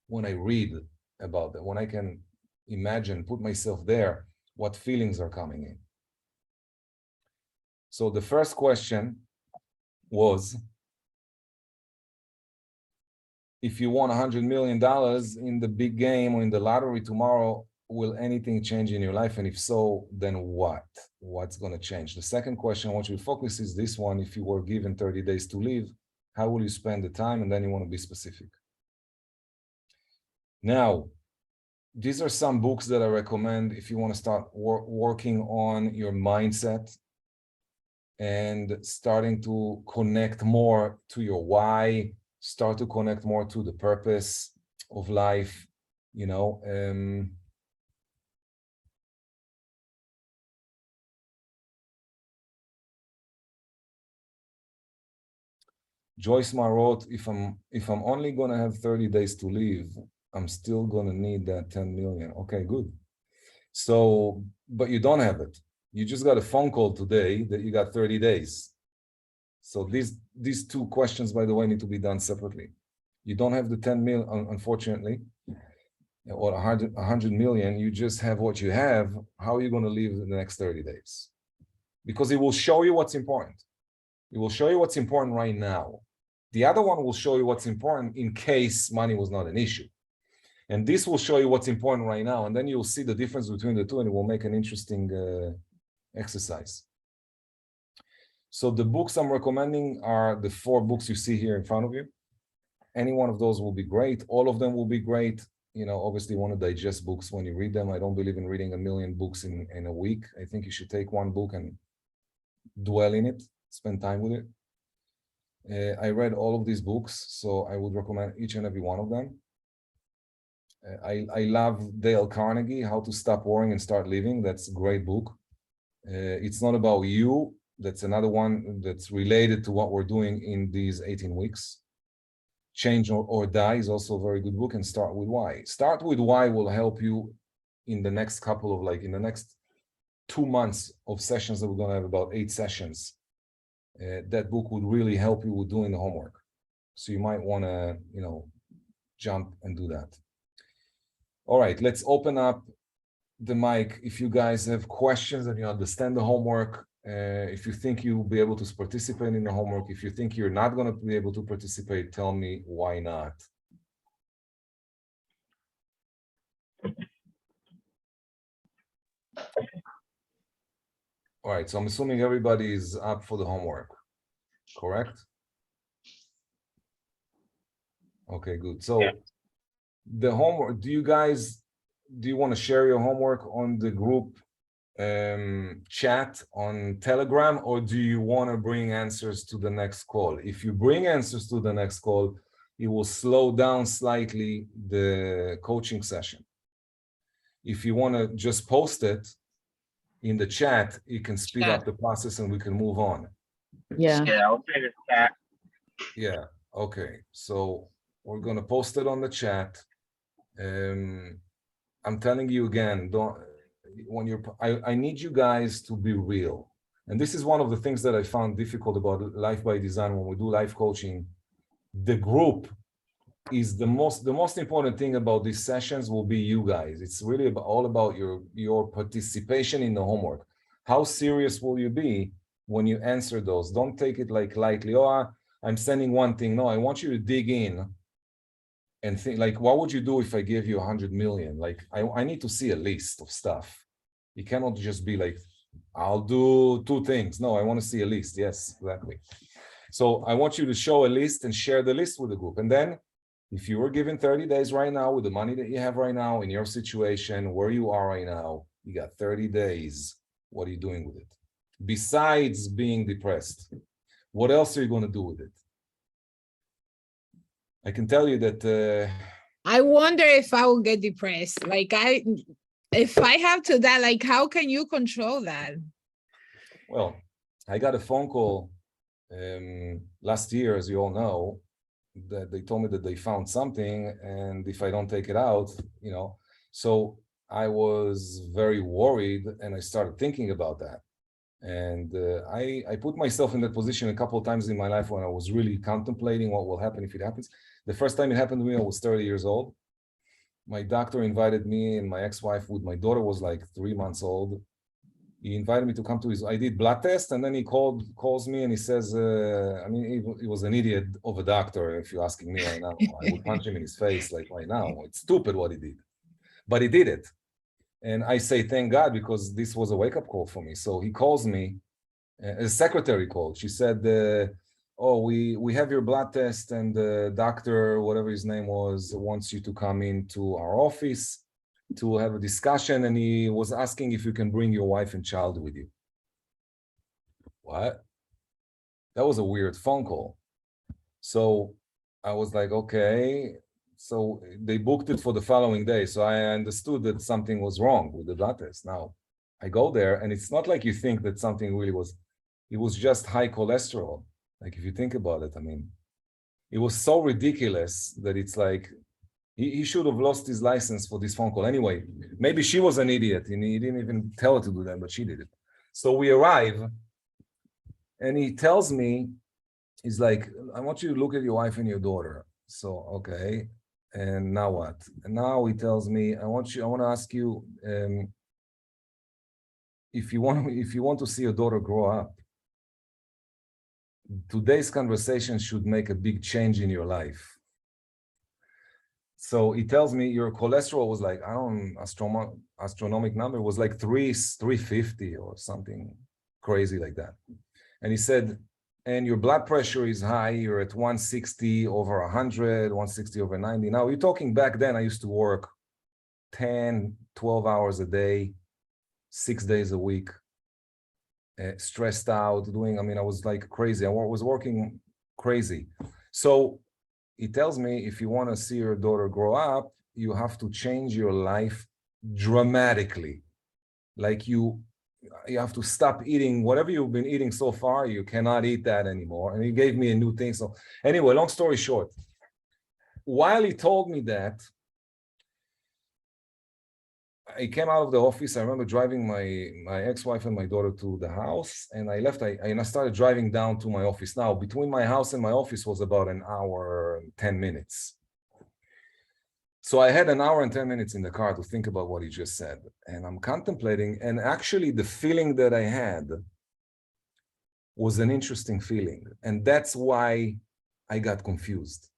Speaker 1: when I read about that, when I can imagine, put myself there, what feelings are coming in. So the first question was, if you won $100 million in the big game or in the lottery tomorrow, will anything change in your life? And if so, then what? What's going to change? The second question I want you to focus is this one. If you were given 30 days to live, how will you spend the time? And then you want to be specific. Now, these are some books that I recommend if you want to start working on your mindset and starting to connect more to your why, start to connect more to the purpose of life, Joyce Ma wrote, if I'm only gonna have 30 days to live, I'm still gonna need that 10 million. Okay, good. So, but you don't have it. You just got a phone call today that you got 30 days. So these two questions, by the way, need to be done separately. You don't have the 10 million, unfortunately, or 100 million. You just have what you have. How are you gonna live in the next 30 days? Because it will show you what's important. It will show you what's important right now. The other one will show you what's important in case money was not an issue. And this will show you what's important right now. And then you'll see the difference between the two, and it will make an interesting exercise. So the books I'm recommending are the 4 books you see here in front of you. Any one of those will be great. All of them will be great. Obviously you want to digest books when you read them. I don't believe in reading 1 million books in a week. I think you should take one book and dwell in it, spend time with it. I read all of these books, so I would recommend each and every one of them. I love Dale Carnegie, How to Stop Worrying and Start Living. That's a great book. It's not about you. That's another one that's related to what we're doing in these 18 weeks. Change or Die is also a very good book, and Start with Why. Start with Why will help you in the next couple of, like in the next 2 months of sessions that we're going to have, about 8 sessions. That book would really help you with doing the homework. So you might want to, jump and do that. All right, let's open up the mic. If you guys have questions and you understand the homework, if you think you'll be able to participate in the homework, if you think you're not going to be able to participate, tell me why not. All right, so I'm assuming everybody is up for the homework, correct? Okay, good. So the homework, do you want to share your homework on the group chat on Telegram, or do you want to bring answers to the next call? If you bring answers to the next call, it will slow down slightly the coaching session. If you want to just post it in the chat, it can speed up the process and we can move on.
Speaker 4: Yeah.
Speaker 2: I'll say the chat.
Speaker 1: Yeah, okay. So we're going to post it on the chat. I'm telling you again, I need you guys to be real. And this is one of the things that I found difficult about Life by Design when we do life coaching. The group is the most important thing about these sessions will be you guys. It's really all about your participation in the homework. How serious will you be when you answer those? Don't take it like lightly. Oh, I'm sending one thing. No, I want you to dig in and think, like, what would you do if I gave you 100 million? Like, I need to see a list of stuff. You cannot just be like, I'll do 2 things. No, I want to see a list. Yes, exactly. So I want you to show a list and share the list with the group. And then if you were given 30 days right now with the money that you have right now in your situation, where you are right now, you got 30 days. What are you doing with it? Besides being depressed, what else are you going to do with it? I can tell you that
Speaker 3: I wonder if I will get depressed. Like if I have to that, like, how can you control that?
Speaker 1: Well, I got a phone call last year, as you all know, that they told me that they found something, and if I don't take it out, so I was very worried, and I started thinking about that. And I put myself in that position a couple of times in my life when I was really contemplating what will happen if it happens. The first time it happened to me, I was 30 years old. My doctor invited me and my ex-wife, with my daughter was like 3 months old. He invited me to come to I did blood test, and then he calls me and he says, he was an idiot of a doctor, if you're asking me right now. I would punch him in his face like right now. It's stupid what he did, but he did it. And I say, thank God, because this was a wake-up call for me. So he calls me, a secretary called. She said, we have your blood test, and the doctor, whatever his name was, wants you to come into our office to have a discussion, and he was asking if you can bring your wife and child with you. What? That was a weird phone call. So I was like, okay. So they booked it for the following day. So I understood that something was wrong with the blood test. Now I go there, and it's not like you think that something really was, it was just high cholesterol. Like, if you think about it, it was so ridiculous that it's like, he should have lost his license for this phone call. Anyway, maybe she was an idiot and he didn't even tell her to do that, but she did it. So we arrive, and he tells me, he's like, I want you to look at your wife and your daughter. So, okay. And now what? And now he tells me, I want to ask you, if you want to see your daughter grow up, today's conversation should make a big change in your life. So he tells me your cholesterol was like, astronomic number, was like 350 or something crazy like that. And he said, and your blood pressure is high, you're at 160 over 100, 160 over 90. Now you're talking back then, I used to work 10, 12 hours a day, 6 days a week, stressed out, I was like crazy. I was working crazy. So he tells me, if you want to see your daughter grow up, you have to change your life dramatically. Like you have to stop eating whatever you've been eating so far. You cannot eat that anymore. And he gave me a new thing. So anyway, long story short, while he told me that, I came out of the office. I remember driving my ex-wife and my daughter to the house, and I left. I started driving down to my office. Now, between my house and my office was about an hour and 10 minutes. So I had an hour and 10 minutes in the car to think about what he just said. And I'm contemplating, and actually the feeling that I had was an interesting feeling. And that's why I got confused.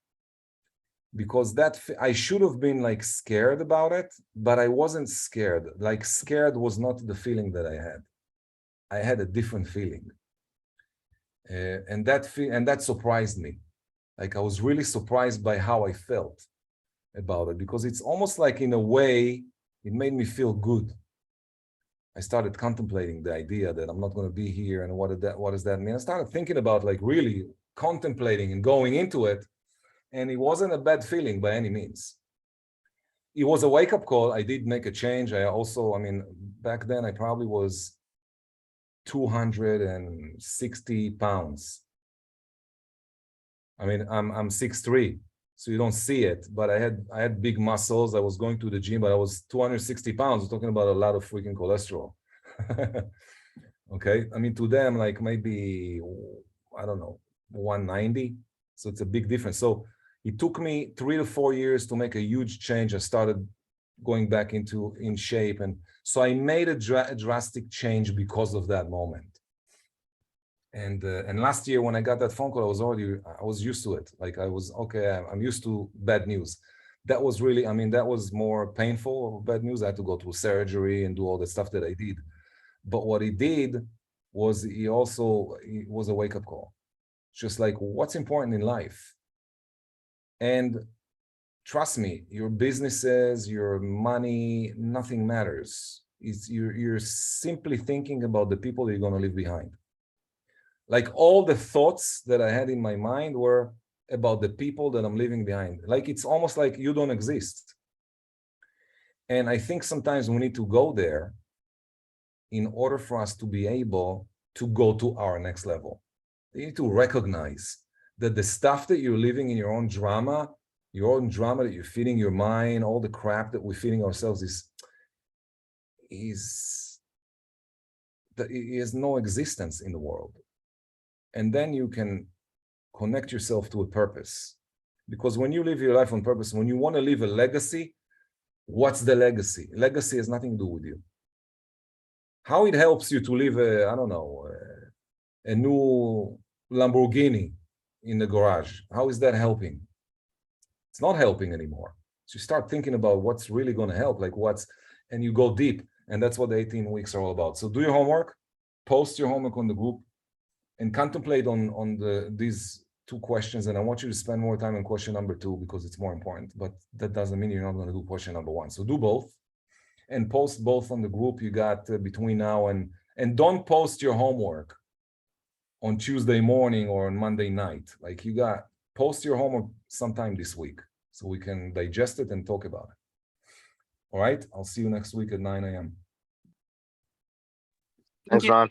Speaker 1: Because I should have been like scared about it, but I wasn't scared. Like scared was not the feeling that I had. I had a different feeling. And that surprised me. Like I was really surprised by how I felt about it, because it's almost like in a way, it made me feel good. I started contemplating the idea that I'm not going to be here, and what does that mean? I started thinking about like really contemplating and going into it. And it wasn't a bad feeling by any means. It was a wake-up call. I did make a change. I mean, back then I probably was 260 pounds. I mean, I'm 6'3", so you don't see it, but I had big muscles. I was going to the gym, but I was 260 pounds. We're talking about a lot of freaking cholesterol. Okay, I mean, today I'm like maybe, I don't know, 190. So it's a big difference. So it took me 3 to 4 years to make a huge change. I started going back in shape. And so I made a drastic change because of that moment. And last year when I got that phone call, I was used to it. Like I was, okay, I'm used to bad news. That was really, I mean, that was more painful, bad news. I had to go through surgery and do all the stuff that I did. But what he did was it was a wake-up call. Just like, what's important in life? And trust me, your businesses, your money, nothing matters. You're simply thinking about the people that you're going to leave behind. Like all the thoughts that I had in my mind were about the people that I'm leaving behind. Like it's almost like you don't exist. And I think sometimes we need to go there in order for us to be able to go to our next level. You need to recognize that the stuff that you're living in your own drama that you're feeding your mind, all the crap that we're feeding ourselves it has no existence in the world. And then you can connect yourself to a purpose. Because when you live your life on purpose, when you want to leave a legacy, what's the legacy? Legacy has nothing to do with you. How it helps you to live a new Lamborghini in the garage. How is that helping? It's not helping anymore. So you start thinking about what's really going to help, and you go deep. And that's what the 18 weeks are all about. So do your homework, post your homework on the group, and contemplate on these 2 questions. And I want you to spend more time on question number 2 because it's more important. But that doesn't mean you're not going to do question number 1. So do both and post both on the group you got between now and don't post your homework on Tuesday morning or on Monday night. Like post your homework sometime this week so we can digest it and talk about it. All right. I'll see you next week at 9 a.m.
Speaker 2: Thanks, Ron.